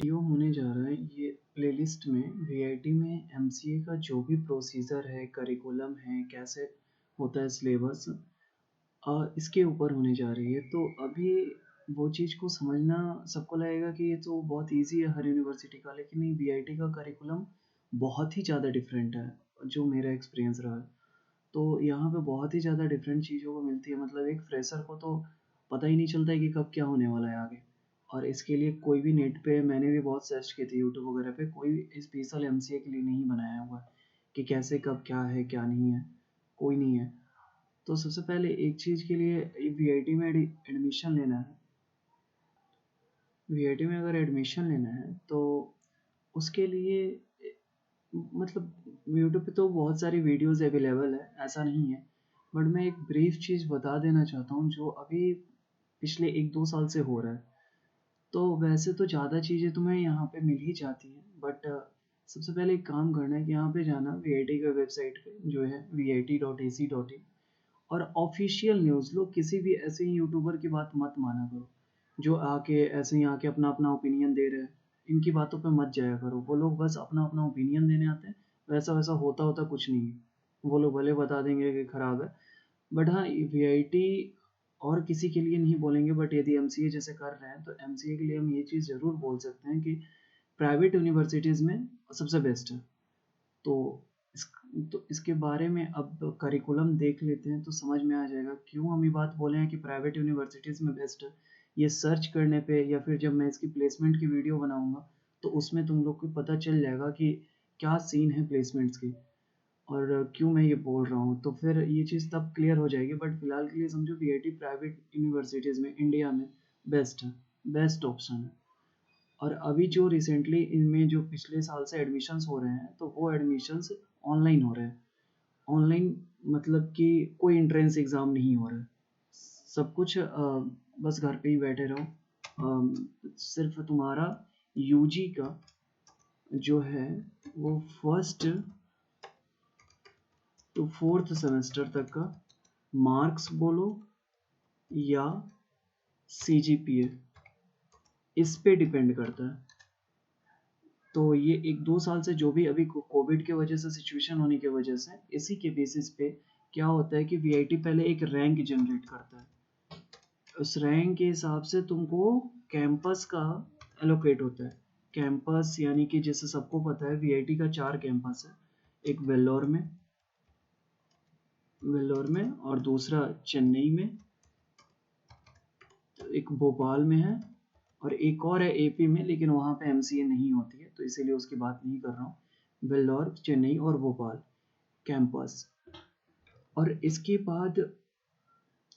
Video होने जा रहा है ये प्लेलिस्ट में वीआईटी में एमसीए का जो भी प्रोसीजर है, करिकुलम है, कैसे होता है सिलेबस इसके ऊपर होने जा रही है। तो अभी वो चीज़ को समझना सबको लगेगा कि ये तो बहुत ईज़ी है हर यूनिवर्सिटी का, लेकिन नहीं, वीआईटी का करिकुलम बहुत ही ज़्यादा डिफरेंट है, जो मेरा एक्सपीरियंस रहा है। तो यहाँ पे बहुत ही ज़्यादा डिफरेंट चीज़ों को मिलती है, मतलब एक फ्रेशर को तो पता ही नहीं चलता है कि कब क्या होने वाला है आगे। और इसके लिए कोई भी नेट पे मैंने भी बहुत सर्च किए थे यूट्यूब वगैरह पे, कोई स्पेशल एमसीए के लिए नहीं बनाया हुआ है कि कैसे कब क्या है क्या नहीं है, कोई नहीं है। तो सबसे पहले एक चीज़ के लिए वीआईटी में एडमिशन लेना है। वीआईटी में अगर एडमिशन लेना है तो उसके लिए मतलब यूट्यूब पे तो बहुत सारी वीडियोस अवेलेबल है, ऐसा नहीं है। बट मैं एक ब्रीफ चीज़ बता देना चाहता हूँ जो अभी पिछले 1-2 साल से हो रहा है। तो वैसे तो ज़्यादा चीज़ें तुम्हें यहाँ पे मिल ही जाती हैं, बट सबसे पहले एक काम करना है कि यहाँ पे जाना वीआईटी के वेबसाइट पे जो है vit.ac.in, और ऑफिशियल न्यूज़ लो। किसी भी ऐसे ही यूट्यूबर की बात मत माना करो जो आके ऐसे ही आके अपना अपना ओपिनियन दे रहे हैं। इनकी बातों पे मत जाया करो, वो लोग बस अपना अपना ओपिनियन देने आते हैं। वैसा वैसा होता होता कुछ नहीं है। वो लोग भले बता देंगे कि ख़राब है, बट हाँ, वीआईटी और किसी के लिए नहीं बोलेंगे, बट यदि एमसीए जैसे कर रहे हैं तो एमसीए के लिए हम ये चीज़ ज़रूर बोल सकते हैं कि प्राइवेट यूनिवर्सिटीज़ में सबसे बेस्ट है। तो इस तो इसके बारे में अब करिकुलम देख लेते हैं तो समझ में आ जाएगा क्यों हम ये बात बोले हैं कि प्राइवेट यूनिवर्सिटीज़ में बेस्ट है। ये सर्च करने पे या फिर जब मैं इसकी प्लेसमेंट की वीडियो बनाऊँगा तो उसमें तुम लोग को पता चल जाएगा कि क्या सीन है प्लेसमेंट्स की और क्यों मैं ये बोल रहा हूँ। तो फिर ये चीज़ तब क्लियर हो जाएगी, बट फिलहाल के लिए समझो वीआईटी प्राइवेट यूनिवर्सिटीज़ में इंडिया में बेस्ट है, बेस्ट ऑप्शन है। और अभी जो रिसेंटली इनमें जो पिछले साल से एडमिशन्स हो रहे हैं तो वो एडमिशन्स ऑनलाइन हो रहे हैं। ऑनलाइन मतलब कि कोई एंट्रेंस एग्ज़ाम नहीं हो रहा है। सब कुछ बस घर पे ही बैठे रहो। सिर्फ तुम्हारा यूजी का जो है वो फर्स्ट टू फोर्थ सेमेस्टर तक का मार्क्स बोलो या सीजीपीए, इस पे डिपेंड करता है। तो ये 1-2 साल से जो भी अभी कोविड की वजह से सिचुएशन होने की वजह से इसी के बेसिस पे क्या होता है कि वीआईटी पहले एक रैंक जनरेट करता है। उस रैंक के हिसाब से तुमको कैंपस का एलोकेट होता है। कैंपस यानी कि जैसे सबको पता है वीआईटी का 4 कैंपस है। एक वेल्लोर में और दूसरा चेन्नई में, एक भोपाल में है और एक और है एपी में, लेकिन वहाँ पे एमसीए नहीं होती है तो इसीलिए उसकी बात नहीं कर रहा हूँ। वेल्लोर, चेन्नई और भोपाल कैंपस। और इसके बाद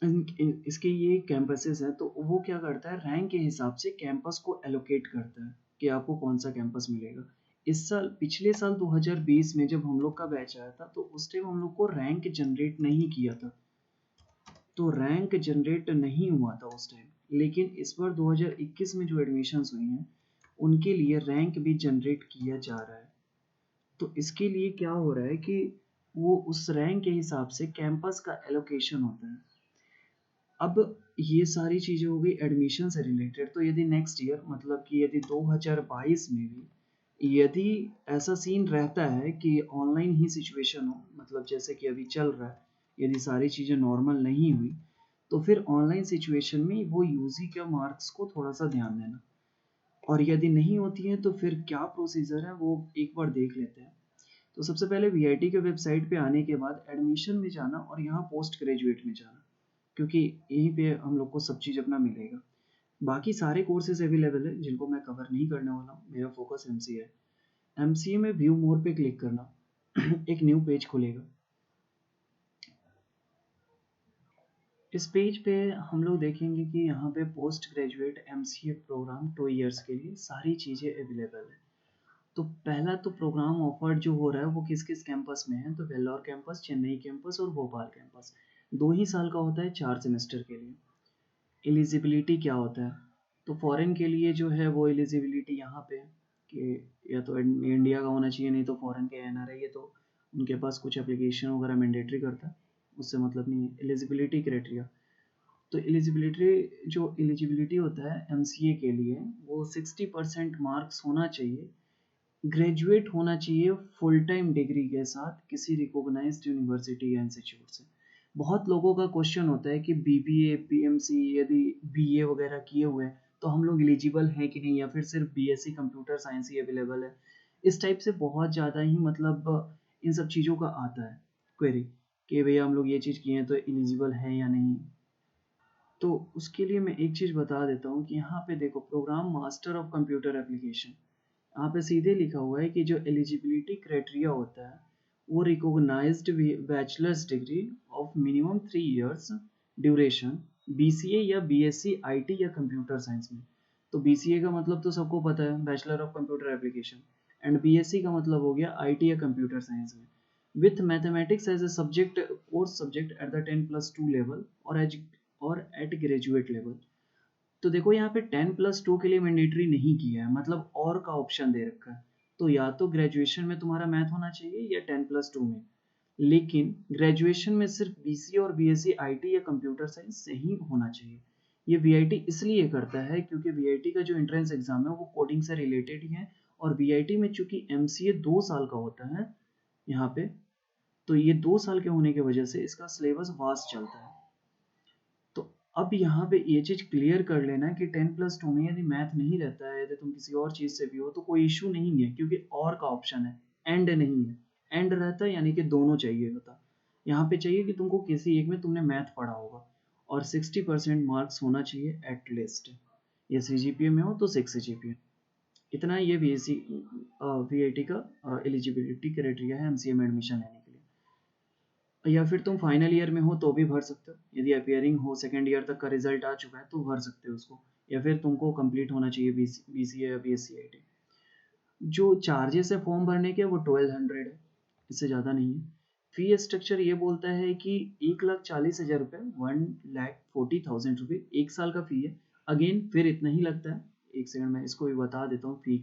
इसके ये कैंपसेस हैं तो वो क्या करता है, रैंक के हिसाब से कैंपस को एलोकेट करता है कि आपको कौन सा कैंपस मिलेगा। इस साल, पिछले साल 2020 में जब हम लोग का बैच आया था तो उस टाइम हम लोग को रैंक जनरेट नहीं किया था, तो रैंक जनरेट नहीं हुआ था उस टाइम। लेकिन इस बार 2021 में जो एडमिशन्स हुई हैं उनके लिए रैंक भी जनरेट किया जा रहा है। तो इसके लिए क्या हो रहा है कि वो उस रैंक के हिसाब से कैंपस का एलोकेशन होता है। अब ये सारी चीज़ें हो गई एडमिशन से रिलेटेड। तो यदि नेक्स्ट ईयर मतलब कि यदि 2022 में भी यदि ऐसा सीन रहता है कि ऑनलाइन ही सिचुएशन हो, मतलब जैसे कि अभी चल रहा है, यदि सारी चीज़ें नॉर्मल नहीं हुई तो फिर ऑनलाइन सिचुएशन में वो यूजी के मार्क्स को थोड़ा सा ध्यान देना। और यदि नहीं होती है तो फिर क्या प्रोसीजर है वो एक बार देख लेते हैं। तो सबसे पहले वीआईटी के वेबसाइट पे आने के बाद एडमिशन में जाना और यहाँ पोस्ट ग्रेजुएट में जाना, क्योंकि यहीं पे हम लोग को सब चीज़ अपना मिलेगा। बाकी सारे कोर्सेज अवेलेबल है जिनको मैं कवर नहीं करने वाला हूँ, मेरा फोकस एमसीए है। एमसीए में व्यू मोर पे क्लिक करना एक न्यू पेज खुलेगा। इस पेज पे हम लोग देखेंगे कि यहाँ पे post graduate MCA program 2 years के लिए सारी चीज़ें अवेलेबल है। तो पहला तो प्रोग्राम ऑफर जो हो रहा है वो किस किस कैंपस में है, तो वेल्लोर कैंपस, चेन्नई कैंपस और भोपाल कैंपस। 2 ही साल का होता है, 4 सेमेस्टर के लिए। एलिजिबिलिटी क्या होता है, तो फॉरेन के लिए जो है वो एलिजिबिलिटी यहाँ पे है कि या तो इंडिया का होना चाहिए, नहीं तो फॉरेन के एनआरआई है तो उनके पास कुछ एप्लीकेशन वगैरह मैंडेटरी करता है, उससे मतलब नहीं है। एलिजिबिलिटी क्राइटेरिया, तो एलिजिबिलिटी होता है एमसीए के लिए, वो 60% मार्क्स होना चाहिए, ग्रेजुएट होना चाहिए फुल टाइम डिग्री के साथ किसी रिकॉग्नाइज्ड यूनिवर्सिटी या इंस्टीट्यूट से। बहुत लोगों का क्वेश्चन होता है कि बीबीए, पीएमसी, यदि बीए वगैरह किए हुए हैं तो हम लोग एलिजिबल हैं कि नहीं, या फिर सिर्फ बीएससी कंप्यूटर साइंस ही अवेलेबल है। इस टाइप से बहुत ज़्यादा ही मतलब इन सब चीज़ों का आता है क्वेरी कि भैया हम लोग ये चीज़ किए हैं तो एलिजिबल है या नहीं। तो उसके लिए मैं एक चीज़ बता देता हूँ कि यहाँ पे देखो, program master of computer application, यहाँ पे सीधे लिखा हुआ है कि जो एलिजिबिलिटी क्राइटेरिया होता है वो recognised bachelors degree of minimum 3 years duration, BCA या बीएससी आईटी या कंप्यूटर साइंस में। तो बीसीए का मतलब तो सबको पता है, bachelor of computer application, and BSc का मतलब हो गया आईटी या कंप्यूटर साइंस में, with mathematics as a subject, course subject at the 10+2 level और एट ग्रेजुएट लेवल। तो देखो यहाँ पे 10+2 के लिए मैंडेटरी नहीं किया है, मतलब और का ऑप्शन दे रखा है। तो या तो ग्रेजुएशन में तुम्हारा मैथ होना चाहिए या 10+2 में, लेकिन ग्रेजुएशन में सिर्फ बीसीए और बीएससी आईटी या कंप्यूटर साइंस से ही होना चाहिए। ये वीआईटी इसलिए करता है क्योंकि वीआईटी का जो एंट्रेंस एग्जाम है वो कोडिंग से रिलेटेड ही है, और वीआईटी में चूंकि एमसीए 2 साल का होता है यहाँ पे, तो ये 2 साल के होने की वजह से इसका सिलेबस वास्ट चलता है। तो अब यहाँ पे ये चीज़ क्लियर कर लेना कि 10+2 में यदि मैथ नहीं रहता है, यदि तुम किसी और चीज़ से भी हो तो कोई इशू नहीं है, क्योंकि और का ऑप्शन है, एंड नहीं है। एंड रहता है यानी कि दोनों चाहिए होता। यहाँ पे चाहिए कि तुमको किसी एक में तुमने मैथ पढ़ा होगा, और 60% मार्क्स होना चाहिए एटलीस्ट, या सीजीपीए में हो तो 6 सीजीपीए। इतना ये वीआईटी का एलिजिबिलिटी क्राइटेरिया है एमसीए में एडमिशन लेने के लिए। या फिर तुम फाइनल ईयर में हो तो भी भर सकते हो, यदि अपियरिंग हो सेकेंड ईयर तक का रिजल्ट आ चुका है तो भर सकते हो उसको, या फिर तुमको कंप्लीट होना चाहिए बीसीए या बीएससी आईटी। जो चार्जेस है फॉर्म भरने के वो 1200 है, इससे ज़्यादा नहीं है। फी स्ट्रक्चर ये बोलता है कि 1,40,000 रुपये, 1,40,000 रुपये 1 साल का फ़ी है। अगेन फिर इतना ही लगता है। एक सेकंड में इसको भी बता देता हूँ फ़ी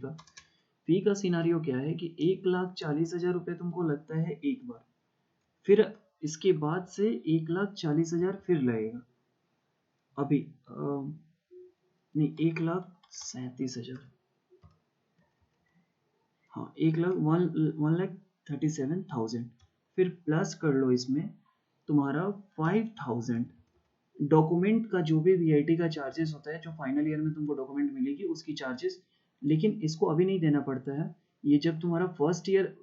का सिनारियो क्या है कि 1,40,000 रुपये तुमको लगता है एक बार, फिर इसके बाद से 1,40,000 फिर लगेगा। अभी नहीं, 1,37,000, हाँ 1,37,000, फिर प्लस कर लो इसमें तुम्हारा 5,000 डॉक्यूमेंट का, जो भी वीआईटी का चार्जेस होता है, जो फाइनल ईयर में तुमको डॉक्यूमेंट मिलेगी उसकी चार्जेस। लेकिन इसको अभी नहीं देना पड़ता है, ये जब तुम्हारा फर्स्ट ईयर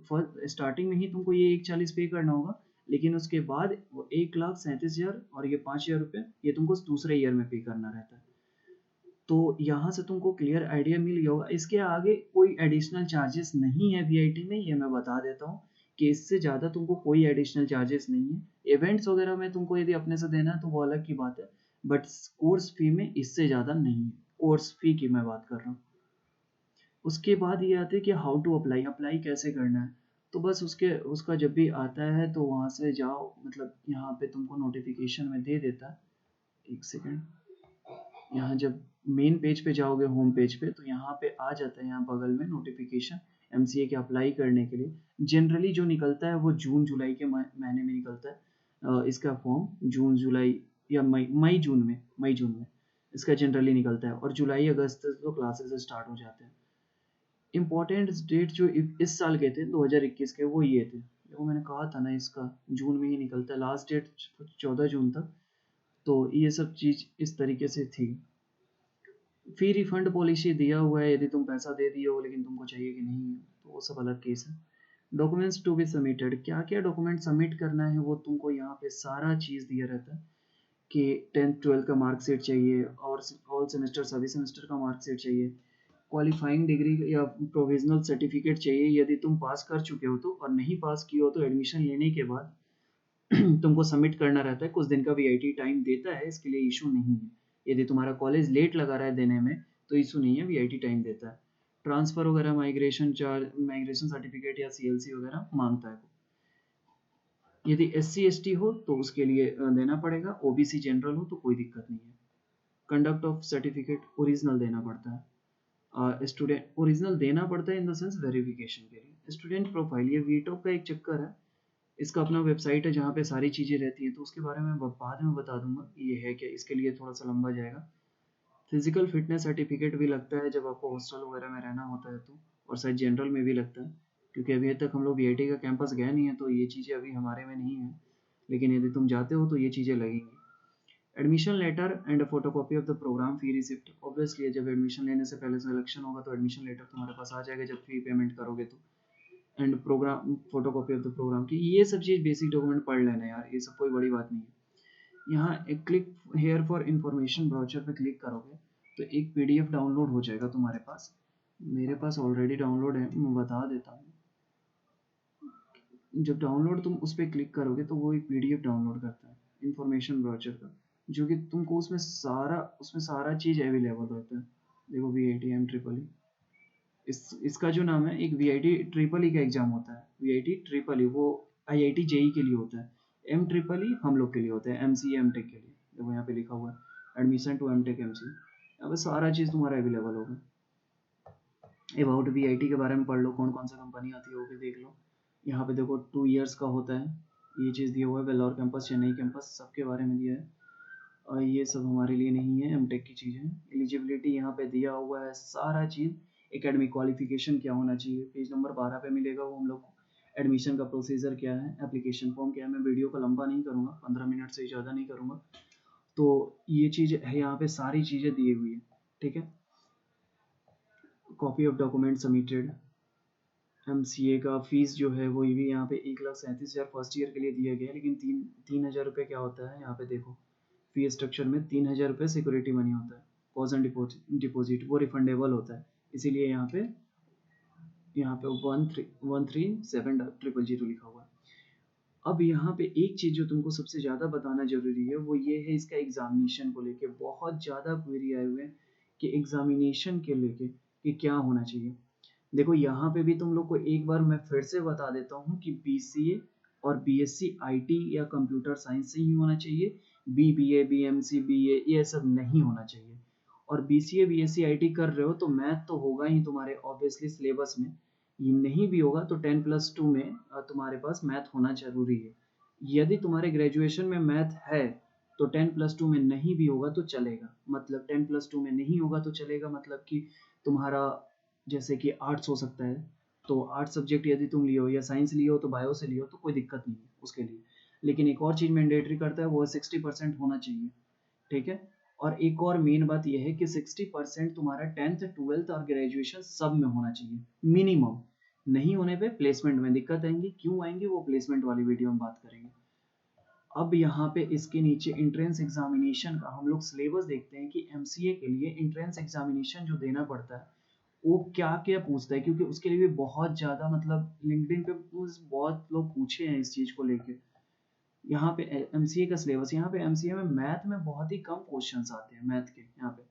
स्टार्टिंग में ही तुमको ये 1,40,000 पे करना होगा, लेकिन उसके बाद वो 1,37,000 और ये 5,000 रुपये ये तुमको दूसरे ईयर में पे करना रहता है। तो यहाँ से तुमको क्लियर आइडिया मिल गया होगा। इसके आगे कोई एडिशनल चार्जेस नहीं है वीआईटी में, ये मैं बता देता हूँ कि इससे ज़्यादा तुमको कोई एडिशनल चार्जेस नहीं है। इवेंट्स वगैरह में तुमको यदि अपने से देना है तो वो अलग की बात है, बट कोर्स फी में इससे ज़्यादा नहीं है। कोर्स फी की मैं बात कर रहा हूँ। उसके बाद ये आते हैं कि हाउ टू अप्लाई कैसे करना है। तो बस उसका जब भी आता है तो वहाँ से जाओ, मतलब यहाँ पे तुमको नोटिफिकेशन में दे देता है। एक सेकेंड, यहाँ जब मेन पेज पे जाओगे, होम पेज पे, तो यहाँ पे आ जाता है यहाँ बगल में नोटिफिकेशन एमसीए के अप्लाई करने के लिए। जनरली जो निकलता है वो जून जुलाई के महीने में निकलता है। इसका फॉर्म जून जुलाई या मई जून में इसका जनरली निकलता है, और जुलाई अगस्त तो क्लासेस स्टार्ट हो जाते हैं। इम्पोर्टेंट डेट जो इस साल के थे 2021 के, वो ये थे, वो मैंने कहा था ना, इसका जून में ही निकलता है, लास्ट डेट 14 जून तक। तो ये सब चीज़ इस तरीके से थी। फी रिफंड पॉलिसी दिया हुआ है, यदि तुम पैसा दे दिए हो लेकिन तुमको चाहिए कि नहीं है तो वो सब अलग केस है। डॉक्यूमेंट्स टू बी सबमिटेड, क्या क्या डॉक्यूमेंट सबमिट करना है वो तुमको यहाँ पे सारा चीज़ दिया रहता है कि 10th 12th का मार्कशीट चाहिए, और ऑल सेमेस्टर सभी सेमेस्टर का मार्कशीट चाहिए, क्वालिफाइंग डिग्री या प्रोविजनल सर्टिफिकेट चाहिए यदि तुम पास कर चुके हो तो, और नहीं पास किए हो तो एडमिशन लेने के बाद तुमको सबमिट करना रहता है। कुछ दिन का वीआईटी टाइम देता है, इसके लिए इशू नहीं है। यदि तुम्हारा कॉलेज लेट लगा रहा है देने में तो इशू नहीं है, वीआईटी टाइम देता है। ट्रांसफ़र वगैरह, माइग्रेशन सर्टिफिकेट या सीएलसी वगैरह मांगता है। यदि एससी एसटी हो तो उसके लिए देना पड़ेगा, ओबीसी जनरल हो तो कोई दिक्कत नहीं है। कंडक्ट ऑफ सर्टिफिकेट ओरिजिनल देना पड़ता है। स्टूडेंट ओरिजिनल देना पड़ता है इन द सेंस वेरिफिकेशन के लिए। स्टूडेंट प्रोफाइल, ये वीटॉप का एक चक्कर है, इसका अपना वेबसाइट है जहाँ पे सारी चीज़ें रहती हैं, तो उसके बारे में बाद में बता दूंगा ये है क्या, इसके लिए थोड़ा सा लंबा जाएगा। फिजिकल फिटनेस सर्टिफिकेट भी लगता है जब आपको हॉस्टल वगैरह में रहना होता है तो, और शायद जनरल में भी लगता है, क्योंकि अभी तक हम लोग वीआईटी का कैंपस गए नहीं है तो ये चीज़ें अभी हमारे में नहीं है, लेकिन यदि तुम जाते हो तो ये चीज़ें लगेंगी। Admission letter and photocopy of the program fee receipt. Obviously जब एडमिशन लेने से पहले सिलेक्शन होगा तो एडमिशन लेटर तुम्हारे पास आ जाएगा जब फी पेमेंट करोगे तो। And program photocopy of the program की, ये सब चीज़ बेसिक डॉक्यूमेंट पढ़ लेना यार, ये सब कोई बड़ी बात नहीं है। यहाँ एक click here for information brochure पे क्लिक करोगे तो एक पीडीएफ डाउनलोड हो जाएगा तुम्हारे पास। मेरे पास ऑलरेडी डाउनलोड है, मैं बता देता हूँ। जब डाउनलोड तुम उस पर क्लिक करोगे तो वो एक पीडीएफ डाउनलोड करता है इंफॉर्मेशन ब्राउचर का, जो कि तुमको उसमें सारा चीज़ अवेलेबल होता है। देखो VIT इसका जो नाम है, एक VIT ट्रिपल ई का एग्जाम होता है। VIT ट्रिपल ई वो IIT JEE के लिए होता है। M ट्रिपल ई हम लोग के लिए होता है, MCA M टेक के लिए। देखो यहाँ पे लिखा हुआ है admission to M tech MCA, यहाँ पे सारा चीज़ तुम्हारा अवेलेबल होगा। अबाउट VIT के बारे में पढ़ लो, कौन कौन सा कंपनी आती है वो भी देख लो। यहाँ पे देखो 2 इयर्स का होता है, ये चीज़ दिया हुआ है। वेल्लोर कैंपस, चेन्नई कैंपस, सबके बारे में दिया है। और ये सब हमारे लिए नहीं है, एमटेक की चीज़ें। एलिजिबिलिटी यहाँ पे दिया हुआ है सारा चीज़। एकेडमिक क्वालिफिकेशन क्या होना चाहिए, पेज नंबर 12 पे मिलेगा वो हम लोग को। एडमिशन का प्रोसीजर क्या है, एप्लीकेशन फॉर्म क्या है। मैं वीडियो को लंबा नहीं करूँगा, 15 मिनट से ज़्यादा नहीं करूँगा। तो ये चीज़ है, यहाँ पे सारी चीज़ें दी हुई है, ठीक है। Copy of document submitted. MCA का फीस जो है वो भी यहाँ पे 1,37,000 फर्स्ट ईयर के लिए दिया गया है, लेकिन 3,000 रुपये क्या होता है यहाँ पे देखो, फी स्ट्रक्चर में 3,000 रुपये सिक्योरिटी मनी होता है। कॉज एंड डिपॉजिट वो रिफंडेबल होता है, इसीलिए यहाँ पे 13700 लिखा हुआ है। अब यहाँ पे एक चीज़ जो तुमको सबसे ज़्यादा बताना जरूरी है वो ये है, इसका एग्जामिनेशन को लेके बहुत ज़्यादा क्वेरी आए हुए हैं कि एग्जामिनेशन के लेके कि क्या होना चाहिए। देखो यहाँ पे भी तुम लोग को एक बार मैं फिर से बता देता हूँ कि BCA और BSc IT या कंप्यूटर साइंस से ही होना चाहिए। BBA BMC BA ये सब नहीं होना चाहिए। और BCA BSc IT कर रहे हो तो मैथ तो होगा ही तुम्हारे ऑब्वियसली सिलेबस में। ये नहीं भी होगा तो 10+2 में तुम्हारे पास मैथ होना जरूरी है। यदि तुम्हारे ग्रेजुएशन में मैथ है तो 10+2 में नहीं भी होगा तो चलेगा। मतलब 10+2 में नहीं होगा तो चलेगा, मतलब कि तुम्हारा जैसे कि आर्ट्स हो सकता है, तो आर्ट्स सब्जेक्ट यदि तुम लियो या साइंस लियो तो बायो से लियो तो कोई दिक्कत नहीं है उसके लिए। लेकिन एक और चीज़ मैंडेटरी करता है, वो 60% होना चाहिए, ठीक है। और एक और मेन बात यह है कि 60% तुम्हारा 10th 12th और ग्रेजुएशन सब में होना चाहिए मिनिमम। नहीं होने पे प्लेसमेंट में दिक्कत आएंगी, क्यों आएंगी वो प्लेसमेंट वाली वीडियो में बात करेंगे। अब यहाँ पे इसके नीचे एंट्रेंस एग्जामिनेशन का हम लोग सिलेबस देखते हैं कि MCA के लिए एंट्रेंस एग्जामिनेशन जो देना पड़ता है वो क्या क्या पूछता है, क्योंकि उसके लिए भी बहुत ज़्यादा मतलब लिंक्डइन पे बहुत लोग पूछे हैं इस चीज़ को लेके। यहाँ पे MCA का सिलेबस, यहाँ पे MCA में मैथ में बहुत ही कम क्वेश्चंस आते हैं मैथ के यहाँ पे।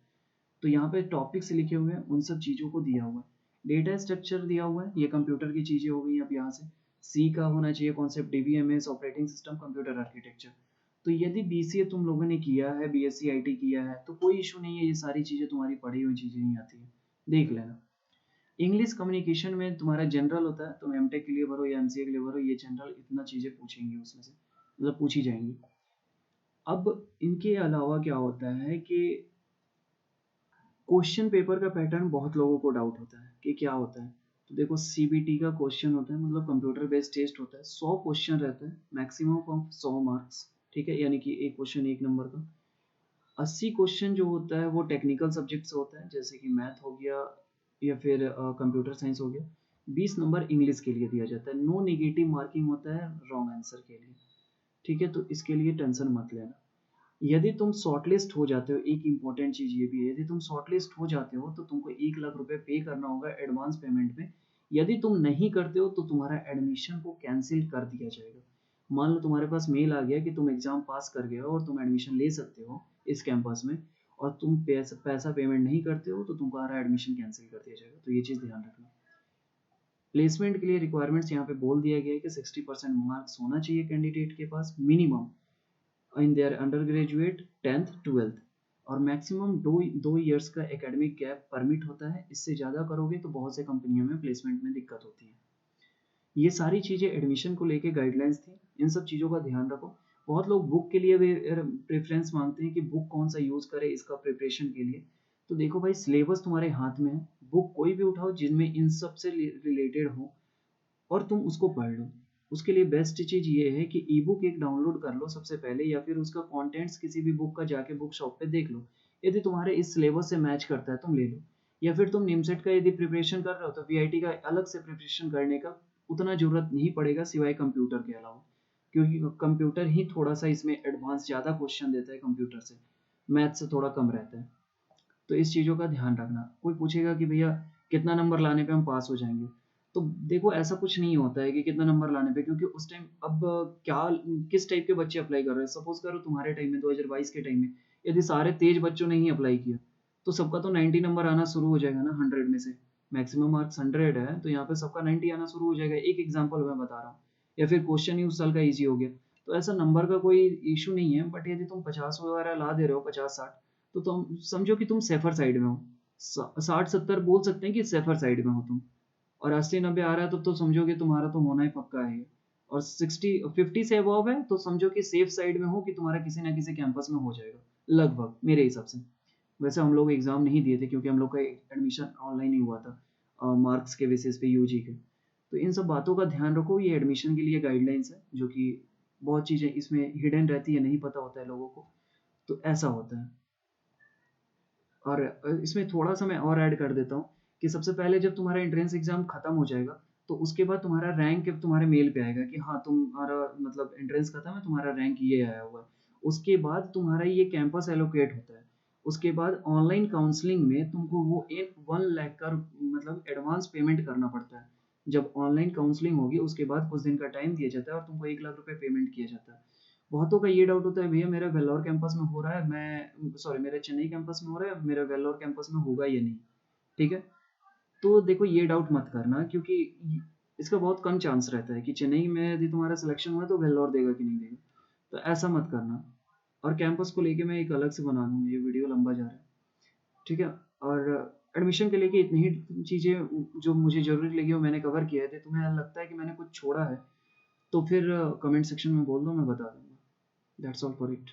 तो यहाँ पे टॉपिक्स लिखे हुए हैं, उन सब चीज़ों को दिया हुआ है। डेटा स्ट्रक्चर दिया हुआ है, ये कंप्यूटर की चीज़ें हो गई। अब यहाँ से C का होना चाहिए concept, DBMS operating system computer architecture. तो यदि BCA तुम लोगों ने किया है, BSc IT किया है तो कोई इशू नहीं है, ये सारी चीज़ें तुम्हारी पढ़ी हुई चीज़ें ही आती है, देख लेना। इंग्लिश कम्युनिकेशन में तुम्हारा जनरल होता है, तुम एमटेक के लिए भरो या MCA के लिए भरो, ये जनरल इतना चीज़ें पूछेंगी उसमें से, मतलब पूछी जाएंगी। अब इनके अलावा क्या होता है कि क्वेश्चन पेपर का पैटर्न बहुत लोगों को डाउट होता है कि क्या होता है। तो देखो CBT का क्वेश्चन होता है, मतलब कंप्यूटर बेस्ड टेस्ट होता है। 100 क्वेश्चन रहता है, मैक्सिमम ऑफ 100 मार्क्स, ठीक है, यानी कि एक क्वेश्चन 1 नंबर का। 80 क्वेश्चन जो होता है वो टेक्निकल सब्जेक्ट से होता है, जैसे कि मैथ हो गया या फिर कंप्यूटर साइंस हो गया। 20 नंबर इंग्लिश के लिए दिया जाता है। नो नेगेटिव मार्किंग होता है रॉन्ग आंसर के लिए, ठीक है। तो इसके लिए टेंशन मत लेना। यदि तुम शॉर्टलिस्ट हो जाते हो, एक इंपॉर्टेंट चीज ये भी है, यदि तुम शॉर्टलिस्ट हो जाते हो तो तुमको 1 लाख रुपए पे करना होगा एडवांस पेमेंट में। यदि तुम नहीं करते हो तो तुम्हारा एडमिशन को कैंसिल कर दिया जाएगा। मान लो तुम्हारे पास मेल आ गया कि तुम एग्जाम पास कर गए हो और तुम एडमिशन ले सकते हो इस कैंपस में, और तुम पैसा पेमेंट नहीं करते हो तो तुम्हारा एडमिशन कैंसिल कर दिया जाएगा। तो ये चीज़ ध्यान रखना। प्लेसमेंट के लिए रिक्वायरमेंट्स यहाँ पे बोल दिया गया है कि 60% मार्क्स होना चाहिए कैंडिडेट के पास minimum in their undergraduate 10th 12th, और मैक्सिमम दो ईयर्स का एकेडमिक गैप परमिट होता है। इससे ज़्यादा करोगे तो बहुत से कंपनियों में प्लेसमेंट में दिक्कत होती है। ये सारी चीज़ें एडमिशन को लेके गाइडलाइंस थी, इन सब चीज़ों का ध्यान रखो। बहुत लोग बुक के लिए भी प्रेफ़रेंस माँगते हैं कि बुक कौन-सा यूज़ करें इसका प्रिपरेशन के लिए। तो देखो भाई सिलेबस तुम्हारे हाथ में है, बुक कोई भी उठाओ जिनमें इन सब से रिलेटेड हो और तुम उसको पढ़ लो। उसके लिए बेस्ट चीज़ ये है कि ई-बुक एक डाउनलोड कर लो सबसे पहले या फिर उसका कंटेंट्स किसी भी बुक का जाके बुक शॉप पे देख लो। यदि तुम्हारे इस सिलेबस से मैच करता है तुम ले लो। या फिर तुम निमसेट का यदि प्रिपरेशन कर रहे हो तो वीआईटी का अलग से प्रिपरेशन करने का उतना ज़रूरत नहीं पड़ेगा सिवाय कंप्यूटर के अलावा। क्योंकि कंप्यूटर ही थोड़ा-सा इसमें एडवांस ज़्यादा क्वेश्चन देता है कंप्यूटर से। मैथ से थोड़ा कम रहता है। तो इस चीज़ों का ध्यान रखना। कोई पूछेगा कि भैया कितना नंबर लाने पे हम पास हो जाएँगे? तो देखो ऐसा कुछ नहीं होता है कि कितना नंबर लाने पे क्योंकि उस टाइम अब क्या किस टाइप के बच्चे अप्लाई कर रहे हैं? सपोज़ करो तुम्हारे टाइम में 2022 के टाइम में यदि सारे तेज़ बच्चों ने ही अप्लाई किया, तो सबका तो 90 नंबर आना शुरू हो जाएगा ना 100 में से। मैक्सिमम मार्क्स 100 है, तो यहाँ पे सबका 90 आना शुरू हो जाएगा। एक एग्ज़ाम्पल मैं बता रहा हूँ। या फिर क्वेश्चन ही उस साल का ईज़ी हो गया। तो ऐसा नंबर का कोई इश्यू नहीं है, बट यदि तुम 50 वगैरह ला दे रहे हो 50-60 तो तुम समझो कि तुम सेफर साइड में हो। 60-70 बोल सकते हैं कि सेफर साइड में हो तुम। और 80-90 आ रहा है तब तो समझो कि तुम्हारा तो होना ही पक्का है ये। और 60 50 से अबव है तो समझो कि सेफ साइड में हो कि तुम्हारा किसी ना किसी कैंपस में हो जाएगा, लगभग मेरे हिसाब से। वैसे हम लोग एग्ज़ाम नहीं दिए थे क्योंकि हम लोग का एडमिशन ऑनलाइन ही हुआ था मार्क्स के बेसिस पे यूजी के। तो इन सब बातों का ध्यान रखो, ये एडमिशन के लिए गाइडलाइंस है जो कि बहुत चीज़ें इसमें हिडन रहती है, नहीं पता होता है लोगों को, तो ऐसा होता है। और इसमें थोड़ा-सा मैं और ऐड कर देता हूँ कि सबसे पहले जब तुम्हारा एंट्रेंस एग्ज़ाम खत्म हो जाएगा, तो उसके बाद तुम्हारा रैंक तुम्हारे मेल पे आएगा कि हाँ, तुम्हारा मतलब एंट्रेंस खत्म है, तुम्हारा रैंक ये आया हुआ है। उसके बाद तुम्हारा ये कैंपस एलोकेट होता है। उसके बाद ऑनलाइन काउंसलिंग में तुमको वो एक 1 लाख का मतलब एडवांस पेमेंट करना पड़ता है। जब ऑनलाइन काउंसलिंग होगी, उसके बाद कुछ दिन का टाइम दिया जाता है और तुमको 1 लाख रुपए पेमेंट किया जाता है। बहुतों का ये डाउट होता है भैया मेरा वेल्लोर कैंपस में हो रहा है मैं सॉरी मेरा चेन्नई कैंपस में हो रहा है मेरा वेल्लोर कैंपस में होगा या नहीं, ठीक है? तो देखो ये डाउट मत करना क्योंकि इसका बहुत कम चांस रहता है कि चेन्नई में यदि तुम्हारा सिलेक्शन हुआ है तो वेल्लोर देगा कि नहीं देगा, तो ऐसा मत करना। और कैंपस को लेके मैं एक अलग से बना दूंगा, ये वीडियो लंबा जा रहा है, ठीक है? और एडमिशन के लेके इतनी ही चीज़ें जो मुझे ज़रूरी लगी वो मैंने कवर किया है, तो तुम्हें लगता है कि मैंने कुछ छोड़ा है तो फिर कमेंट सेक्शन में बोल दो, मैं बता दूंगा। That's all for it.